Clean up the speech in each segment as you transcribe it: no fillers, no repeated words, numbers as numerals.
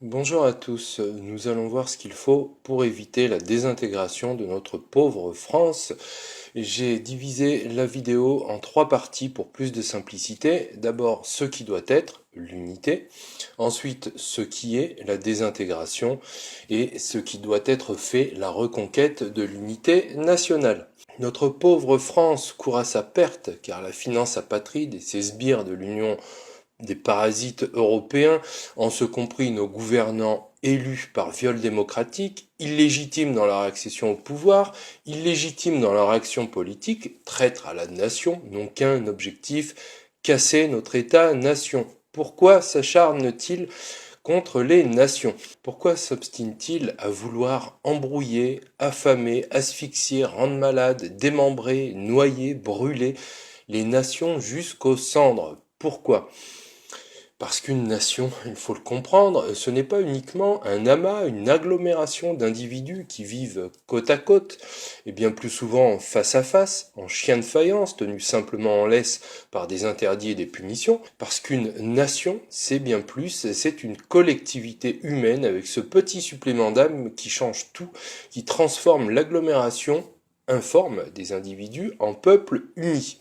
Bonjour à tous, nous allons voir ce qu'il faut pour éviter la désintégration de notre pauvre France. J'ai divisé la vidéo en trois parties pour plus de simplicité. D'abord ce qui doit être, l'unité. Ensuite ce qui est, la désintégration. Et ce qui doit être fait, la reconquête de l'unité nationale. Notre pauvre France court à sa perte car la finance apatride et ses sbires de l'Union des parasites européens, en ce compris nos gouvernants élus par viol démocratique, illégitimes dans leur accession au pouvoir, illégitimes dans leur action politique, traîtres à la nation, n'ont qu'un objectif, casser notre État-nation. Pourquoi s'acharne-t-il contre les nations? Pourquoi s'obstine-t-il à vouloir embrouiller, affamer, asphyxier, rendre malade, démembrer, noyer, brûler les nations jusqu'aux cendres? Pourquoi? Parce qu'une nation, il faut le comprendre, ce n'est pas uniquement un amas, une agglomération d'individus qui vivent côte à côte, et bien plus souvent face à face, en chiens de faïence, tenus simplement en laisse par des interdits et des punitions, parce qu'une nation, c'est bien plus, c'est une collectivité humaine avec ce petit supplément d'âme qui change tout, qui transforme l'agglomération informe des individus en peuple uni.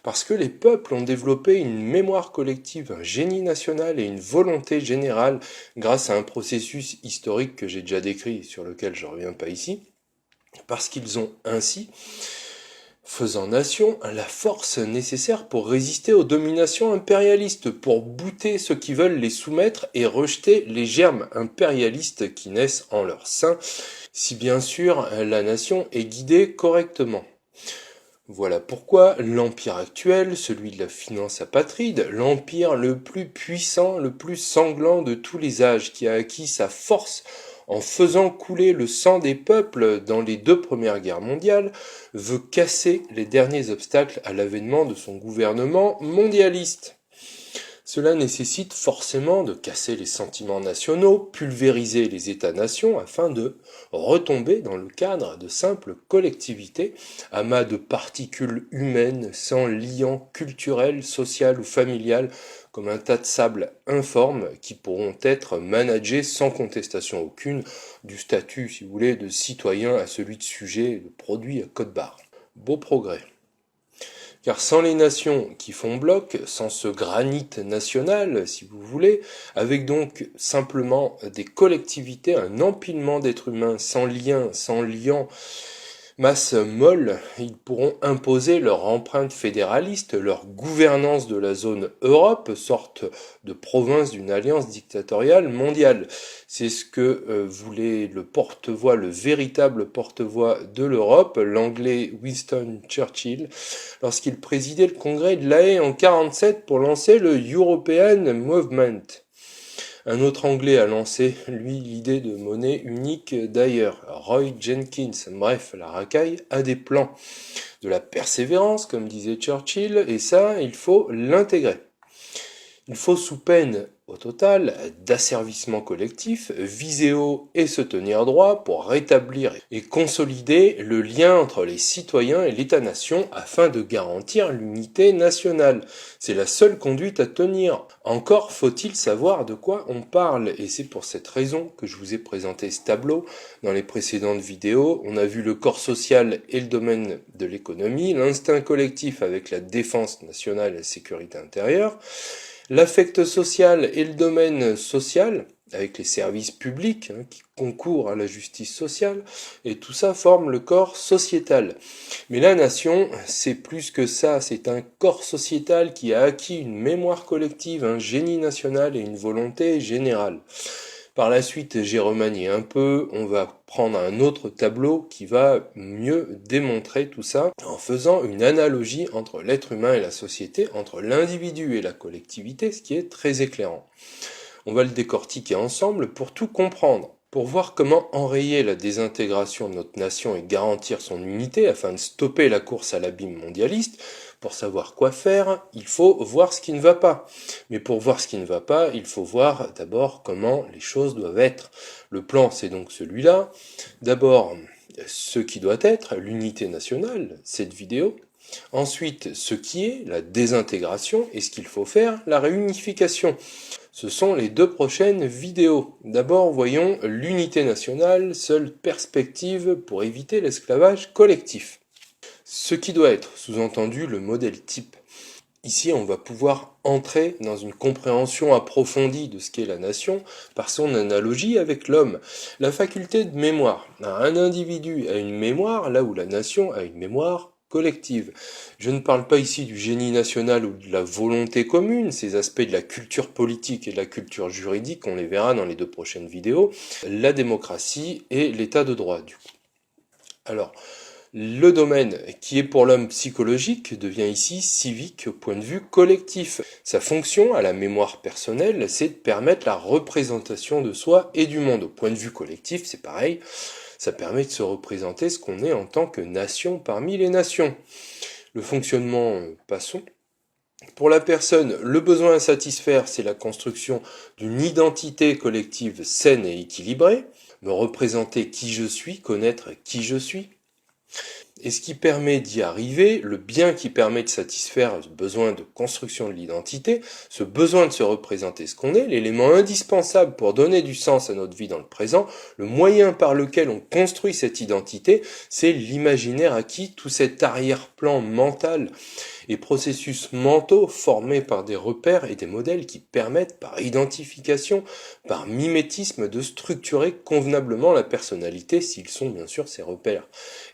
Parce que les peuples ont développé une mémoire collective, un génie national et une volonté générale grâce à un processus historique que j'ai déjà décrit et sur lequel je ne reviens pas ici. Parce qu'ils ont ainsi, faisant nation, la force nécessaire pour résister aux dominations impérialistes, pour bouter ceux qui veulent les soumettre et rejeter les germes impérialistes qui naissent en leur sein, si bien sûr la nation est guidée correctement. Voilà pourquoi l'empire actuel, celui de la finance apatride, l'empire le plus puissant, le plus sanglant de tous les âges, qui a acquis sa force en faisant couler le sang des peuples dans les deux premières guerres mondiales, veut casser les derniers obstacles à l'avènement de son gouvernement mondialiste. Cela nécessite forcément de casser les sentiments nationaux, pulvériser les États-nations afin de retomber dans le cadre de simples collectivités, amas de particules humaines sans liant culturel, social ou familial, comme un tas de sable informe qui pourront être managés sans contestation aucune, du statut, si vous voulez, de citoyen à celui de sujet et de produit à code barre. Beau progrès. Car sans les nations qui font bloc, sans ce granit national, si vous voulez, avec donc simplement des collectivités, un empilement d'êtres humains sans lien, sans liant, masse molle, ils pourront imposer leur empreinte fédéraliste, leur gouvernance de la zone Europe, sorte de province d'une alliance dictatoriale mondiale. C'est ce que voulait le porte-voix, le véritable porte-voix de l'Europe, l'anglais Winston Churchill, lorsqu'il présidait le congrès de La Haye en 1947 pour lancer le European Movement. Un autre Anglais a lancé, lui, l'idée de monnaie unique d'ailleurs, Roy Jenkins. Bref, la racaille a des plans. De la persévérance, comme disait Churchill, et ça, il faut l'intégrer. Il faut sous peine, au total, d'asservissement collectif, viser haut et se tenir droit pour rétablir et consolider le lien entre les citoyens et l'État-nation afin de garantir l'unité nationale. C'est la seule conduite à tenir. Encore faut-il savoir de quoi on parle, et c'est pour cette raison que je vous ai présenté ce tableau. Dans les précédentes vidéos, on a vu le corps social et le domaine de l'économie, l'instinct collectif avec la défense nationale et la sécurité intérieure, l'affect social et le domaine social, avec les services publics qui concourent à la justice sociale, et tout ça forme le corps sociétal. Mais la nation, c'est plus que ça, c'est un corps sociétal qui a acquis une mémoire collective, un génie national et une volonté générale. Par la suite, j'ai remanié un peu, on va prendre un autre tableau qui va mieux démontrer tout ça en faisant une analogie entre l'être humain et la société, entre l'individu et la collectivité, ce qui est très éclairant. On va le décortiquer ensemble pour tout comprendre, pour voir comment enrayer la désintégration de notre nation et garantir son unité afin de stopper la course à l'abîme mondialiste. Pour savoir quoi faire, il faut voir ce qui ne va pas. Mais pour voir ce qui ne va pas, il faut voir d'abord comment les choses doivent être. Le plan, c'est donc celui-là. D'abord, ce qui doit être, l'unité nationale, cette vidéo. Ensuite, ce qui est, la désintégration, et ce qu'il faut faire, la réunification. Ce sont les deux prochaines vidéos. D'abord, voyons l'unité nationale, seule perspective pour éviter l'esclavage collectif. Ce qui doit être, sous-entendu, le modèle type. Ici, on va pouvoir entrer dans une compréhension approfondie de ce qu'est la nation par son analogie avec l'homme. La faculté de mémoire. Un individu a une mémoire là où la nation a une mémoire collective. Je ne parle pas ici du génie national ou de la volonté commune, ces aspects de la culture politique et de la culture juridique, on les verra dans les deux prochaines vidéos, la démocratie et l'état de droit du coup. Alors, le domaine qui est pour l'homme psychologique devient ici civique au point de vue collectif. Sa fonction à la mémoire personnelle, c'est de permettre la représentation de soi et du monde. Au point de vue collectif, c'est pareil, ça permet de se représenter ce qu'on est en tant que nation parmi les nations. Le fonctionnement, passons. Pour la personne, le besoin à satisfaire, c'est la construction d'une identité collective saine et équilibrée, me représenter qui je suis, connaître qui je suis. Et ce qui permet d'y arriver, le bien qui permet de satisfaire ce besoin de construction de l'identité, ce besoin de se représenter ce qu'on est, l'élément indispensable pour donner du sens à notre vie dans le présent, le moyen par lequel on construit cette identité, c'est l'imaginaire acquis, tout cet arrière-plan mental et processus mentaux formés par des repères et des modèles qui permettent, par identification, par mimétisme, de structurer convenablement la personnalité, s'ils sont bien sûr ces repères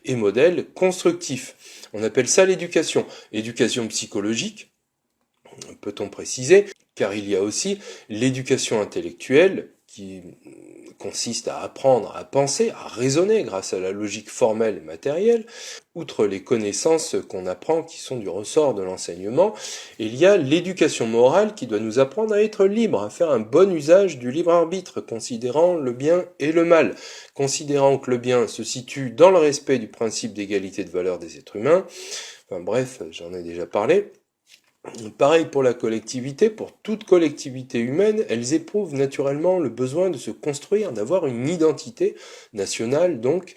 et modèles constructifs. On appelle ça l'éducation. Éducation psychologique, peut-on préciser, car il y a aussi l'éducation intellectuelle qui consiste à apprendre à penser, à raisonner grâce à la logique formelle et matérielle, outre les connaissances qu'on apprend qui sont du ressort de l'enseignement. Il y a l'éducation morale qui doit nous apprendre à être libre, à faire un bon usage du libre arbitre, considérant le bien et le mal, considérant que le bien se situe dans le respect du principe d'égalité de valeur des êtres humains. Enfin bref, j'en ai déjà parlé. Pareil pour la collectivité, pour toute collectivité humaine, elles éprouvent naturellement le besoin de se construire, d'avoir une identité nationale, donc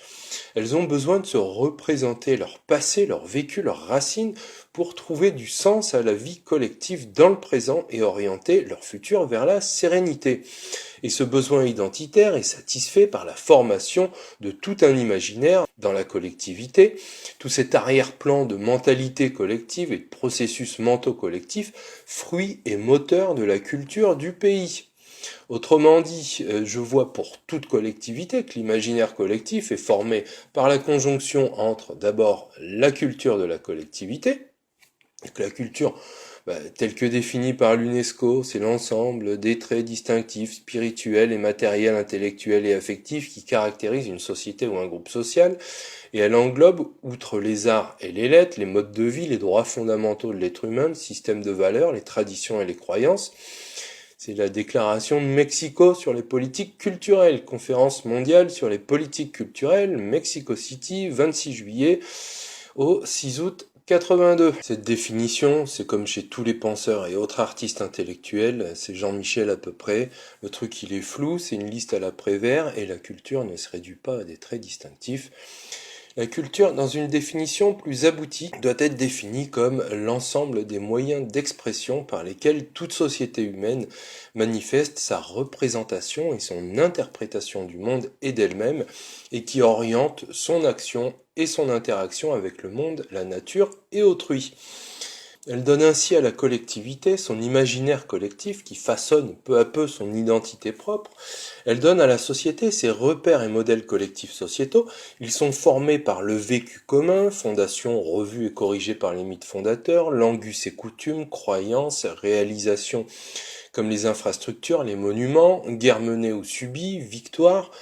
elles ont besoin de se représenter leur passé, leur vécu, leurs racines, pour trouver du sens à la vie collective dans le présent et orienter leur futur vers la sérénité. Et ce besoin identitaire est satisfait par la formation de tout un imaginaire dans la collectivité, tout cet arrière-plan de mentalité collective et de processus mentaux collectifs, fruit et moteur de la culture du pays. Autrement dit, je vois pour toute collectivité que l'imaginaire collectif est formé par la conjonction entre d'abord la culture de la collectivité, que la culture telle que définie par l'UNESCO, c'est l'ensemble des traits distinctifs, spirituels et matériels, intellectuels et affectifs qui caractérisent une société ou un groupe social, et elle englobe, outre les arts et les lettres, les modes de vie, les droits fondamentaux de l'être humain, le système de valeurs, les traditions et les croyances. C'est la déclaration de Mexico sur les politiques culturelles, conférence mondiale sur les politiques culturelles, Mexico City, 26 juillet au 6 août 82. Cette définition, c'est comme chez tous les penseurs et autres artistes intellectuels, c'est Jean-Michel à peu près. Le truc, il est flou, c'est une liste à la Prévert, et la culture ne se réduit pas à des traits distinctifs. La culture, dans une définition plus aboutie, doit être définie comme l'ensemble des moyens d'expression par lesquels toute société humaine manifeste sa représentation et son interprétation du monde et d'elle-même, et qui oriente son action et son interaction avec le monde, la nature et autrui. Elle donne ainsi à la collectivité son imaginaire collectif qui façonne peu à peu son identité propre. Elle donne à la société ses repères et modèles collectifs sociétaux. Ils sont formés par le vécu commun, fondation revue et corrigée par les mythes fondateurs, langus et coutumes, croyances, réalisations comme les infrastructures, les monuments, guerre menée ou subie, victoire,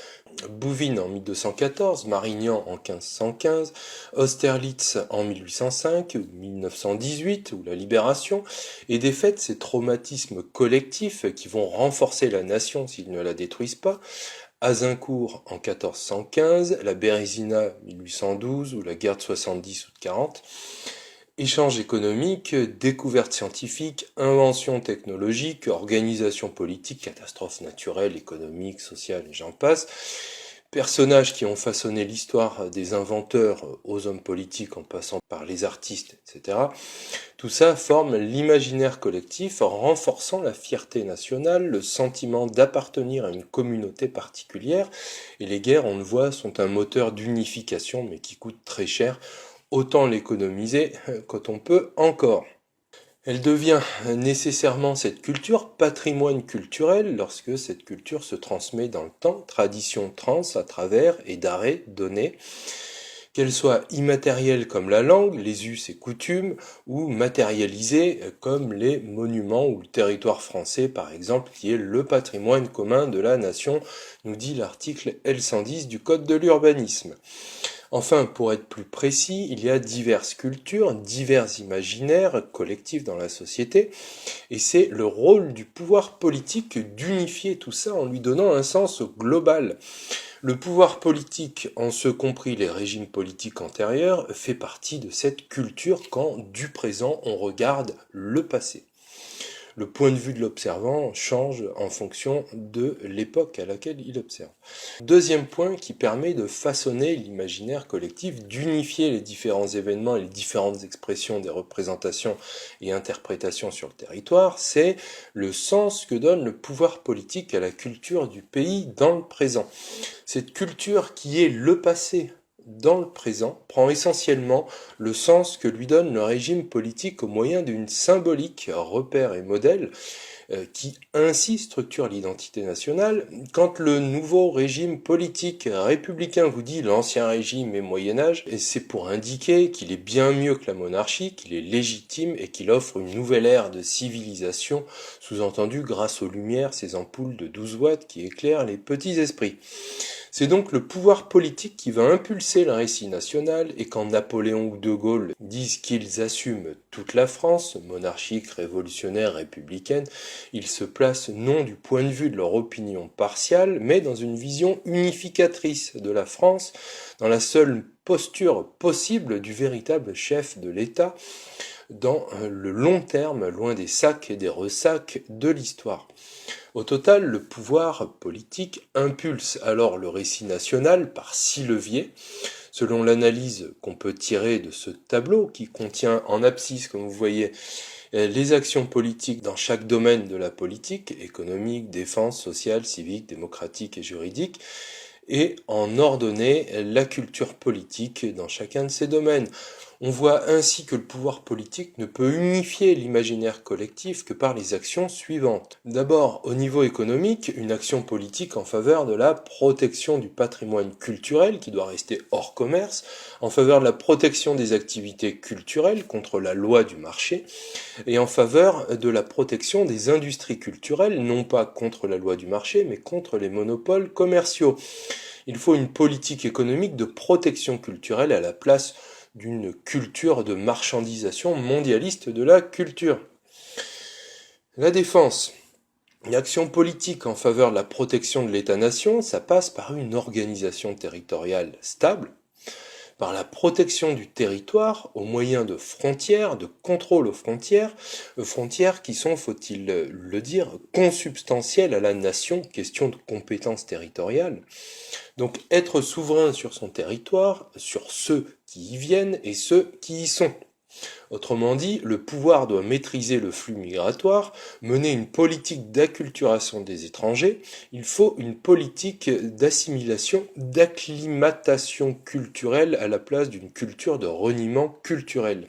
Bouvines en 1214, Marignan en 1515, Austerlitz en 1805, 1918 ou la Libération, et des faits ces traumatismes collectifs qui vont renforcer la nation s'ils ne la détruisent pas, Azincourt en 1415, la Bérésina 1812 ou la guerre de 70 ou de 40, échanges économiques, découvertes scientifiques, inventions technologiques, organisation politique, catastrophes naturelles, économiques, sociales, et j'en passe. personnages qui ont façonné l'histoire des inventeurs aux hommes politiques en passant par les artistes, etc. Tout ça forme l'imaginaire collectif en renforçant la fierté nationale, le sentiment d'appartenir à une communauté particulière. Et les guerres, on le voit, sont un moteur d'unification, mais qui coûte très cher. Autant l'économiser quand on peut encore. Elle devient nécessairement cette culture patrimoine culturel lorsque cette culture se transmet dans le temps, tradition trans à travers et d'arrêt donné, qu'elle soit immatérielle comme la langue, les us et coutumes, ou matérialisée comme les monuments ou le territoire français par exemple, qui est le patrimoine commun de la nation, nous dit l'article L110 du Code de l'urbanisme. Enfin, pour être plus précis, il y a diverses cultures, divers imaginaires collectifs dans la société, et c'est le rôle du pouvoir politique d'unifier tout ça en lui donnant un sens global. Le pouvoir politique, en ce compris les régimes politiques antérieurs, fait partie de cette culture quand, du présent, on regarde le passé. Le point de vue de l'observant change en fonction de l'époque à laquelle il observe. Deuxième point qui permet de façonner l'imaginaire collectif, d'unifier les différents événements et les différentes expressions des représentations et interprétations sur le territoire, c'est le sens que donne le pouvoir politique à la culture du pays dans le présent. Cette culture qui est le passé dans le présent prend essentiellement le sens que lui donne le régime politique au moyen d'une symbolique, repère et modèle qui ainsi structure l'identité nationale. Quand le nouveau régime politique républicain vous dit l'ancien régime et Moyen-Âge, c'est pour indiquer qu'il est bien mieux que la monarchie, qu'il est légitime et qu'il offre une nouvelle ère de civilisation, sous-entendu grâce aux lumières, ces ampoules de 12 watts qui éclairent les petits esprits. C'est donc le pouvoir politique qui va impulser le récit national, et quand Napoléon ou De Gaulle disent qu'ils assument toute la France, monarchique, révolutionnaire, républicaine, ils se placent non du point de vue de leur opinion partiale, mais dans une vision unificatrice de la France, dans la seule posture possible du véritable chef de l'État, dans le long terme, loin des sacs et des ressacs de l'histoire. Au total, le pouvoir politique impulse alors le récit national par 6 leviers. Selon l'analyse qu'on peut tirer de ce tableau, qui contient en abscisse, comme vous voyez, les actions politiques dans chaque domaine de la politique, économique, défense, sociale, civique, démocratique et juridique, et en ordonnée la culture politique dans chacun de ces domaines. On voit ainsi que le pouvoir politique ne peut unifier l'imaginaire collectif que par les actions suivantes. D'abord, au niveau économique, une action politique en faveur de la protection du patrimoine culturel qui doit rester hors commerce, en faveur de la protection des activités culturelles contre la loi du marché, et en faveur de la protection des industries culturelles, non pas contre la loi du marché, mais contre les monopoles commerciaux. Il faut une politique économique de protection culturelle à la place d'une culture de marchandisation mondialiste de la culture. La défense. Une action politique en faveur de la protection de l'État-nation, ça passe par une organisation territoriale stable, par la protection du territoire au moyen de frontières, de contrôle aux frontières qui sont, faut-il le dire, consubstantielles à la nation, question de compétences territoriales. Donc être souverain sur son territoire, sur ceux qui y viennent et ceux qui y sont. Autrement dit, le pouvoir doit maîtriser le flux migratoire, mener une politique d'acculturation des étrangers, il faut une politique d'assimilation, d'acclimatation culturelle à la place d'une culture de reniement culturel.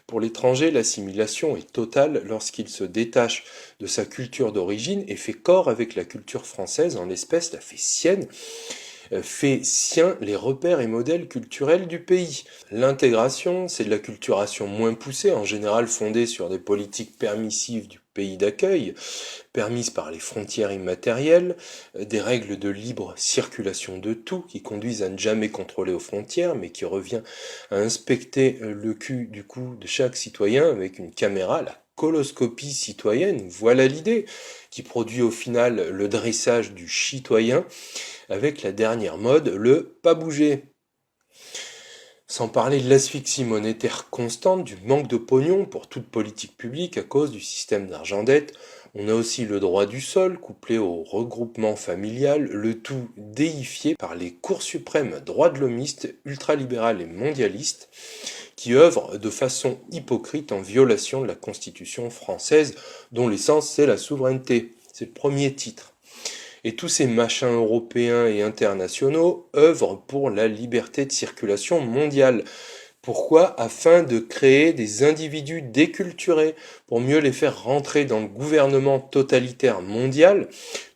Pour l'étranger, l'assimilation est totale lorsqu'il se détache de sa culture d'origine et fait corps avec la culture française, en l'espèce la fait sienne, fait sien les repères et modèles culturels du pays. L'intégration, c'est de la culturation moins poussée, en général fondée sur des politiques permissives du pays d'accueil, permises par les frontières immatérielles, des règles de libre circulation de tout, qui conduisent à ne jamais contrôler aux frontières, mais qui revient à inspecter le cul du cou de chaque citoyen avec une caméra, la coloscopie citoyenne, voilà l'idée, qui produit au final le dressage du citoyen, avec la dernière mode, le pas bouger. Sans parler de l'asphyxie monétaire constante, du manque de pognon pour toute politique publique à cause du système d'argent-dette, On a aussi le droit du sol, couplé au regroupement familial, le tout déifié par les cours suprêmes droits de l'homiste, ultralibérales et mondialistes, qui œuvrent de façon hypocrite en violation de la Constitution française, dont l'essence c'est la souveraineté. C'est le premier titre. Et tous ces machins européens et internationaux œuvrent pour la liberté de circulation mondiale. Pourquoi? Afin de créer des individus déculturés, pour mieux les faire rentrer dans le gouvernement totalitaire mondial.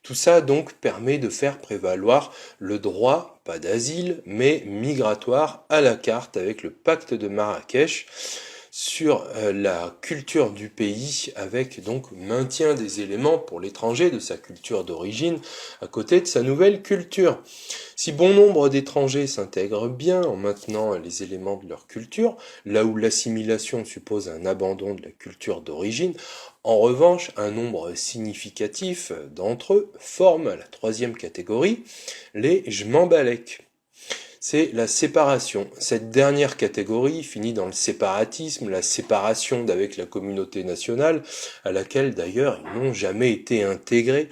Tout ça donc permet de faire prévaloir le droit, pas d'asile, mais migratoire à la carte avec le pacte de Marrakech sur la culture du pays, avec donc maintien des éléments pour l'étranger de sa culture d'origine à côté de sa nouvelle culture. Si bon nombre d'étrangers s'intègrent bien en maintenant les éléments de leur culture, là où l'assimilation suppose un abandon de la culture d'origine, en revanche, un nombre significatif d'entre eux forment la troisième catégorie, les j'm'embalèques. C'est la séparation. Cette dernière catégorie finit dans le séparatisme, la séparation d'avec la communauté nationale, à laquelle d'ailleurs ils n'ont jamais été intégrés,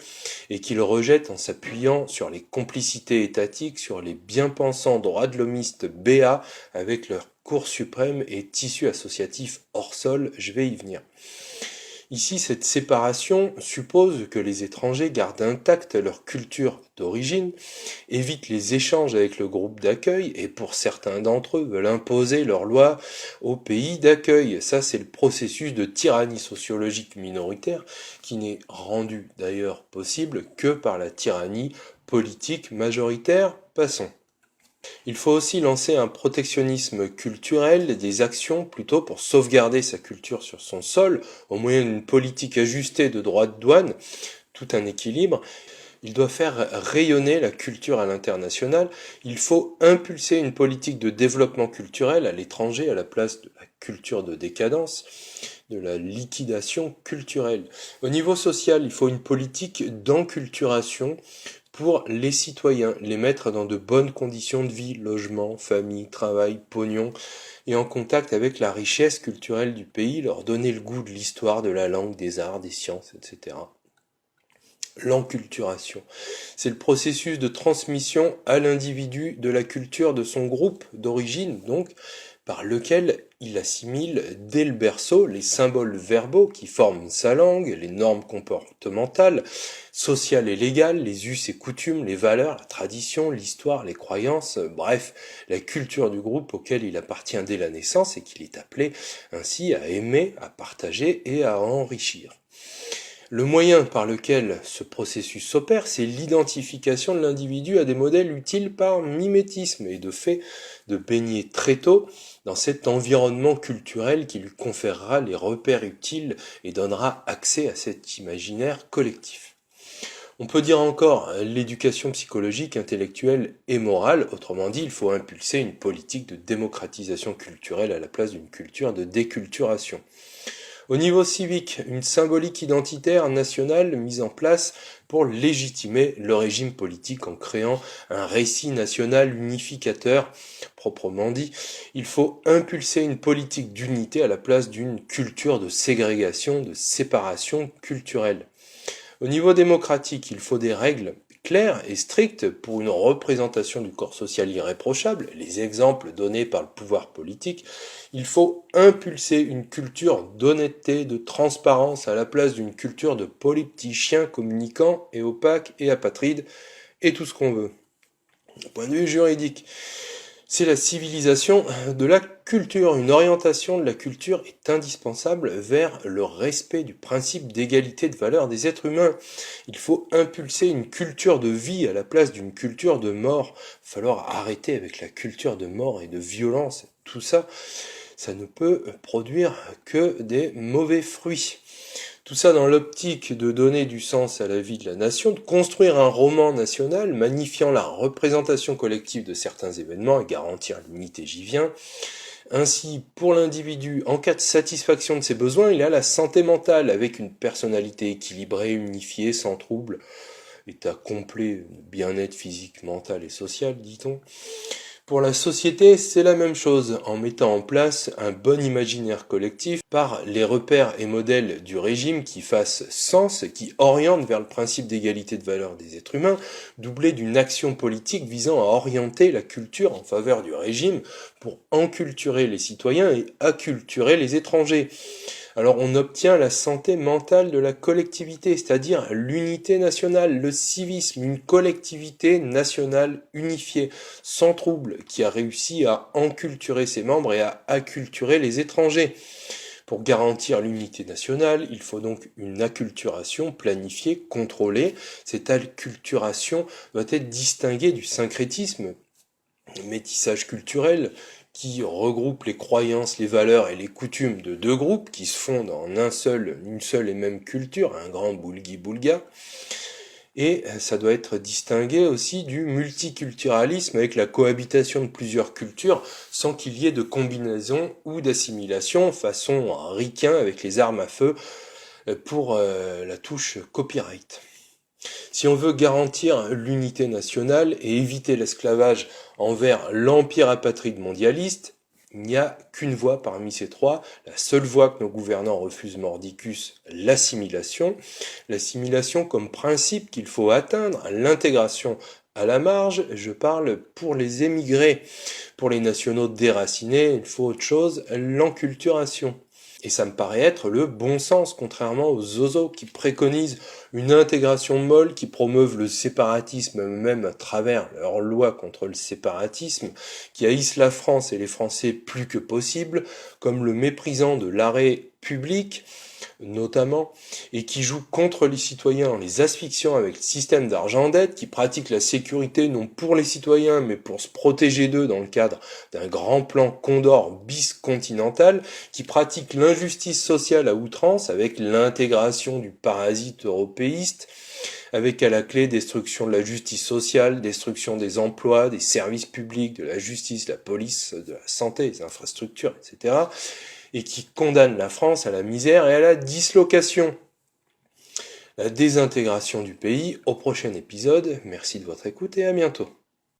et qu'ils rejettent en s'appuyant sur les complicités étatiques, sur les bien-pensants droits de l'homiste BA, avec leur Cour suprême et tissu associatif hors sol, je vais y venir. Ici, cette séparation suppose que les étrangers gardent intacte leur culture d'origine, évitent les échanges avec le groupe d'accueil et pour certains d'entre eux veulent imposer leurs lois au pays d'accueil. Ça, c'est le processus de tyrannie sociologique minoritaire qui n'est rendu d'ailleurs possible que par la tyrannie politique majoritaire. Passons. Il faut aussi lancer un protectionnisme culturel, des actions plutôt pour sauvegarder sa culture sur son sol, au moyen d'une politique ajustée de droits de douane, tout un équilibre. Il doit faire rayonner la culture à l'international. Il faut impulser une politique de développement culturel à l'étranger à la place de la culture de décadence, de la liquidation culturelle. Au niveau social, il faut une politique d'enculturation pour les citoyens, les mettre dans de bonnes conditions de vie, logement, famille, travail, pognon, et en contact avec la richesse culturelle du pays, leur donner le goût de l'histoire, de la langue, des arts, des sciences, etc. L'enculturation. C'est le processus de transmission à l'individu de la culture de son groupe d'origine, donc, par lequel il assimile dès le berceau les symboles verbaux qui forment sa langue, les normes comportementales, sociales et légales, les us et coutumes, les valeurs, la tradition, l'histoire, les croyances, bref, la culture du groupe auquel il appartient dès la naissance et qu'il est appelé ainsi à aimer, à partager et à enrichir. Le moyen par lequel ce processus s'opère, c'est l'identification de l'individu à des modèles utiles par mimétisme et de fait de baigner très tôt dans cet environnement culturel qui lui conférera les repères utiles et donnera accès à cet imaginaire collectif. On peut dire encore l'éducation psychologique, intellectuelle et morale, autrement dit, il faut impulser une politique de démocratisation culturelle à la place d'une culture de déculturation. Au niveau civique, une symbolique identitaire nationale mise en place pour légitimer le régime politique en créant un récit national unificateur, proprement dit. Il faut impulser une politique d'unité à la place d'une culture de ségrégation, de séparation culturelle. Au niveau démocratique, il faut des règles claires et strictes pour une représentation du corps social irréprochable, les exemples donnés par le pouvoir politique. Il faut impulser une culture d'honnêteté, de transparence à la place d'une culture de politiciens communicants et opaques et apatrides et tout ce qu'on veut. D'un point de vue juridique, c'est la civilisation de la culture. Une orientation de la culture est indispensable vers le respect du principe d'égalité de valeur des êtres humains. Il faut impulser une culture de vie à la place d'une culture de mort. Il va falloir arrêter avec la culture de mort et de violence. Tout ça, ça ne peut produire que des mauvais fruits. Tout ça dans l'optique de donner du sens à la vie de la nation, de construire un roman national magnifiant la représentation collective de certains événements et garantir l'unité, j'y viens. Ainsi, pour l'individu, en cas de satisfaction de ses besoins, il a la santé mentale avec une personnalité équilibrée, unifiée, sans trouble, état complet de bien-être physique, mental et social, dit-on. Pour la société, c'est la même chose, en mettant en place un bon imaginaire collectif par les repères et modèles du régime qui fassent sens, qui orientent vers le principe d'égalité de valeur des êtres humains, doublé d'une action politique visant à orienter la culture en faveur du régime pour enculturer les citoyens et acculturer les étrangers. Alors on obtient la santé mentale de la collectivité, c'est-à-dire l'unité nationale, le civisme, une collectivité nationale unifiée, sans trouble, qui a réussi à enculturer ses membres et à acculturer les étrangers. Pour garantir l'unité nationale, il faut donc une acculturation planifiée, contrôlée. Cette acculturation doit être distinguée du syncrétisme, le métissage culturel, qui regroupe les croyances, les valeurs et les coutumes de deux groupes qui se fondent en une seule et même culture, un grand boulgui-boulga. Et ça doit être distingué aussi du multiculturalisme avec la cohabitation de plusieurs cultures sans qu'il y ait de combinaison ou d'assimilation façon ricain avec les armes à feu pour la touche copyright. Si on veut garantir l'unité nationale et éviter l'esclavage envers l'empire apatride mondialiste, il n'y a qu'une voie parmi ces trois, la seule voie que nos gouvernants refusent mordicus, l'assimilation. L'assimilation comme principe qu'il faut atteindre, l'intégration à la marge, je parle pour les émigrés. Pour les nationaux déracinés, il faut autre chose, l'enculturation. Et ça me paraît être le bon sens, contrairement aux zozos qui préconisent une intégration molle, qui promeuvent le séparatisme même à travers leurs lois contre le séparatisme, qui haïssent la France et les Français plus que possible, comme le méprisant de l'arrêt public, notamment, et qui jouent contre les citoyens en les asphyxiant avec le système d'argent-dette, qui pratique la sécurité non pour les citoyens, mais pour se protéger d'eux dans le cadre d'un grand plan Condor biscontinental, qui pratique l'injustice sociale à outrance avec l'intégration du parasite européiste, avec à la clé destruction de la justice sociale, destruction des emplois, des services publics, de la justice, de la police, de la santé, des infrastructures, etc., et qui condamne la France à la misère et à la dislocation. La désintégration du pays au prochain épisode. Merci de votre écoute et à bientôt.